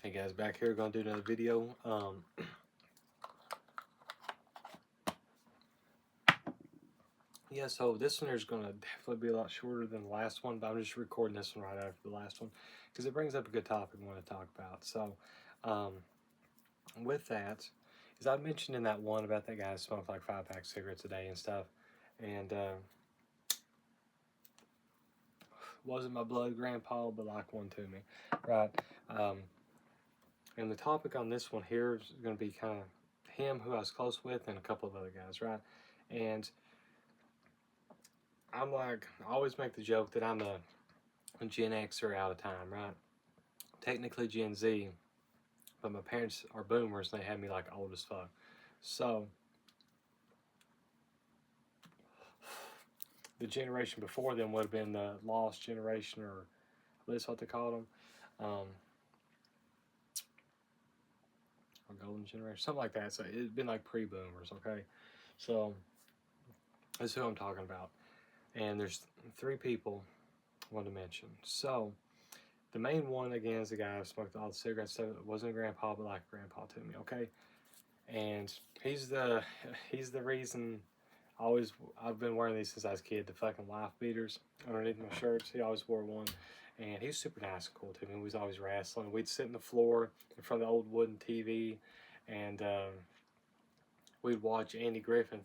Hey guys, back here, gonna do another video. Yeah, so this one is gonna definitely be a lot shorter than the last one, but I'm just recording this one right after the last one because it brings up a good topic I want to talk about. So, um, with that, as I mentioned in that one about that guy who smoked like 5 packs of cigarettes a day and stuff, and wasn't my blood grandpa, but like one to me, right? Um, and the topic on this one here is going to be kind of him, who I was close with, and a couple of other guys, right? And I'm like, I always make the joke that I'm a Gen Xer out of time, right? Technically Gen Z, but my parents are boomers and they had me like old as fuck. So the generation before them would have been the lost generation, or at least what they called them, or golden generation, something like that. So it'd been like pre-boomers, okay? So that's who I'm talking about. And there's 3 people I want to mention. So the main one again is the guy who smoked all the cigarettes. So it wasn't a grandpa, but like a grandpa to me, okay? And he's the reason I've been wearing these since I was a kid. The fucking life beaters underneath my shirts. He always wore one, and he was super nice and cool to me. He was always wrestling. We'd sit on the floor in front of the old wooden TV, and we'd watch Andy Griffith.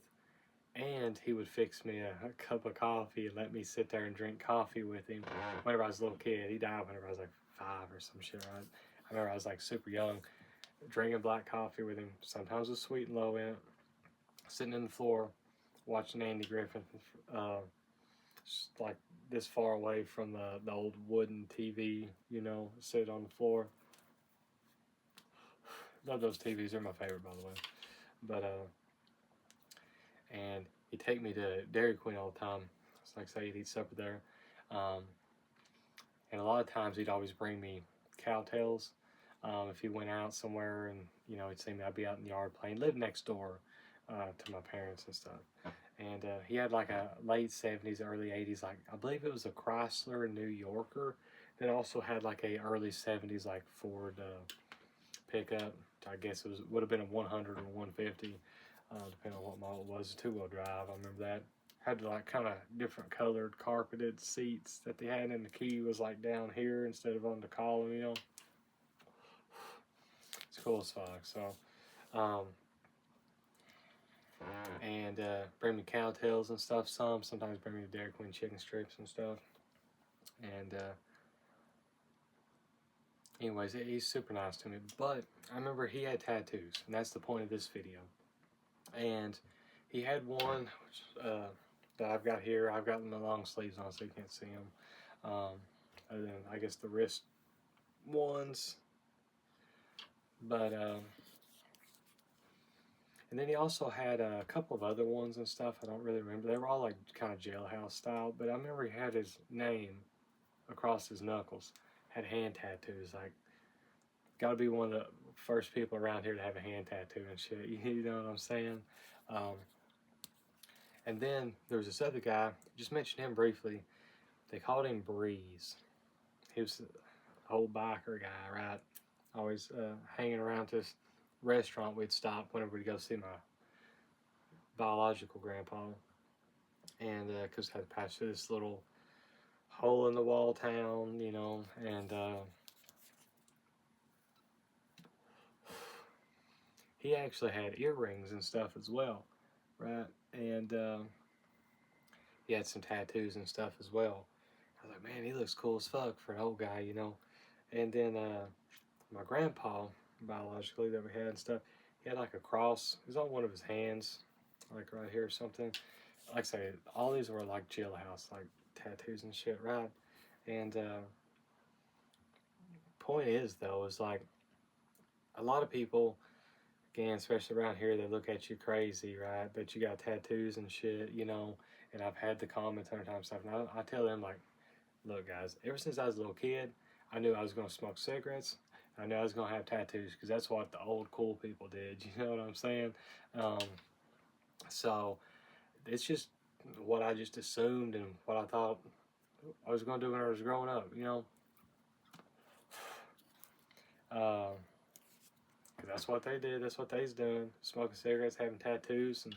And he would fix me a cup of coffee and let me sit there and drink coffee with him whenever I was a little kid. He died whenever I was like 5 or some shit, right? I remember I was like super young, drinking black coffee with him, sometimes with sweet and low in it, sitting in the floor, watching Andy Griffith, just like this far away from the old wooden TV, sit on the floor. Love those TVs, they're my favorite, by the way. But, and he'd take me to Dairy Queen all the time. It's like, say, he'd eat supper there. And a lot of times he'd always bring me cowtails. If he went out somewhere and, he'd see me, I'd be out in the yard playing. He lived next door to my parents and stuff. And he had like a late 70s, early 80s, like I believe it was a Chrysler New Yorker that also had like a early 70s like Ford pickup. I guess would have been a 100 or 150, depending on what model it was. A 2-wheel drive, I remember that. Had like kind of different colored carpeted seats that they had, and the key was like down here instead of on the column, It's cool as fuck. So, and bring me cowtails and stuff. Sometimes bring me Dairy Queen chicken strips and stuff. And anyways, he's super nice to me. But I remember he had tattoos, and that's the point of this video. And he had one that I've got here. I've got my long sleeves on, so you can't see them. Other than I guess the wrist ones. But and then he also had a couple of other ones and stuff. I don't really remember. They were all like kind of jailhouse style. But I remember he had his name across his knuckles. Had hand tattoos. Like, gotta be one of the first people around here to have a hand tattoo and shit. You know what I'm saying? And then there was this other guy. Just mentioned him briefly. They called him Breeze. He was an old biker guy, right? Always hanging around this restaurant we'd stop whenever we'd go see my biological grandpa. And because I had to pass through this little hole in the wall town, and he actually had earrings and stuff as well, right? And he had some tattoos and stuff as well. I was like, man, he looks cool as fuck for an old guy, And then my grandpa, biologically, that we had and stuff, he had like a cross. It was on one of his hands, like right here or something. Like I say, all these were like jailhouse, like tattoos and shit, right? And point is, though, is like a lot of people, again, especially around here, they look at you crazy, right? But you got tattoos and shit, And I've had the comments 100 times stuff, and I tell them like, look, guys, ever since I was a little kid, I knew I was gonna smoke cigarettes. I knew I was gonna have tattoos because that's what the old cool people did. You know what I'm saying? So it's just what I just assumed and what I thought I was gonna do when I was growing up. 'Cause that's what they did. That's what they's doing. Smoking cigarettes, having tattoos, and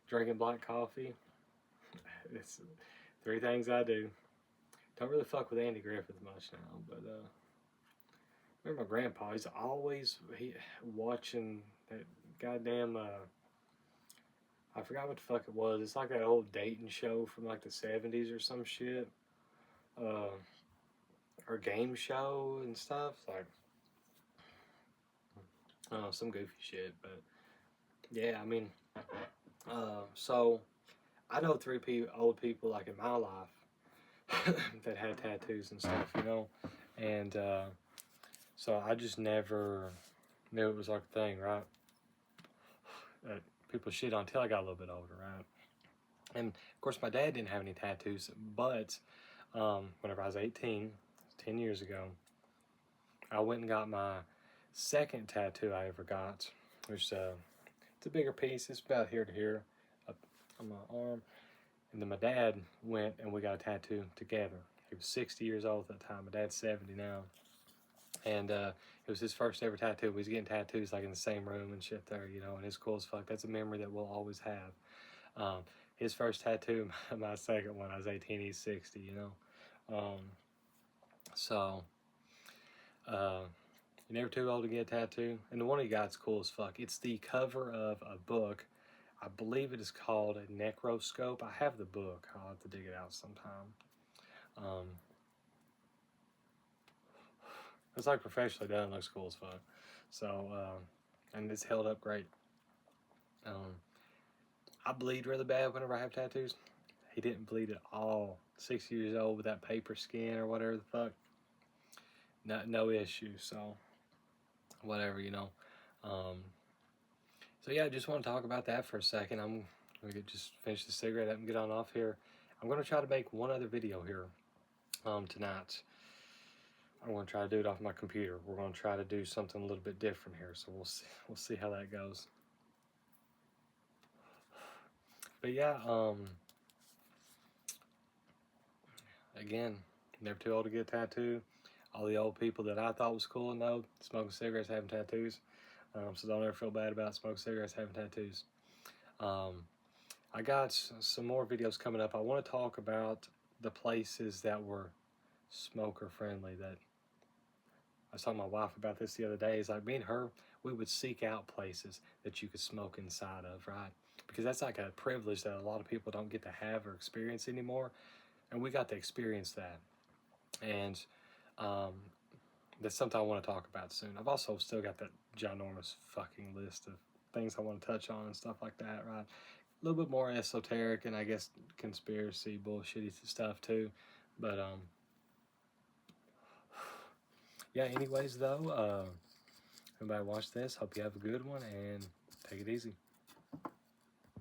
drinking black coffee. It's three things I do. Don't really fuck with Andy Griffith much now, but remember my grandpa? He's always watching that goddamn. I forgot what the fuck it was. It's like that old dating show from like the 70s or some shit. Or game show and stuff. Like, some goofy shit. But yeah, I mean, so I know three old people like in my life that had tattoos and stuff, you know, and so I just never knew it was like a thing, right? People shit on until I got a little bit older, right? And of course, my dad didn't have any tattoos, but whenever I was 18, 10 years ago, I went and got my second tattoo I ever got, which it's a bigger piece. It's about here to here up on my arm. And then my dad went and we got a tattoo together. He was 60 years old at that time. My dad's 70 now. And it was his first ever tattoo. We was getting tattoos like in the same room and shit there, you know, and it's cool as fuck. That's a memory that we'll always have. His first tattoo, my second one, I was 18, he's 60, you know. So, you're never too old to get a tattoo. And the one he got's cool as fuck. It's the cover of a book. I believe it is called a Necroscope. I have the book. I'll have to dig it out sometime. It's like professionally done. It looks cool as fuck. So, and it's held up great. I bleed really bad whenever I have tattoos. He didn't bleed at all. 6 years old with that paper skin or whatever the fuck. No issue. So, whatever, you know. So yeah, I just want to talk about that for a second. I'm going to just finish the cigarette up and get on off here. I'm going to try to make one other video here tonight. I'm going to try to do it off my computer. We're going to try to do something a little bit different here, so we'll see how that goes. But yeah, again, never too old to get a tattoo. All the old people that I thought was cool and know smoking cigarettes, having tattoos. So don't ever feel bad about smoking cigarettes, having tattoos. I got some more videos coming up. I want to talk about the places that were smoker friendly. That I was talking to my wife about this the other day. It's like me and her, we would seek out places that you could smoke inside of, right? Because that's like a privilege that a lot of people don't get to have or experience anymore. And we got to experience that. And that's something I want to talk about soon. I've also still got that ginormous fucking list of things I want to touch on and stuff like that, right? A little bit more esoteric and I guess conspiracy bullshitty stuff too. But yeah, anyways though, everybody watch this. Hope you have a good one and take it easy.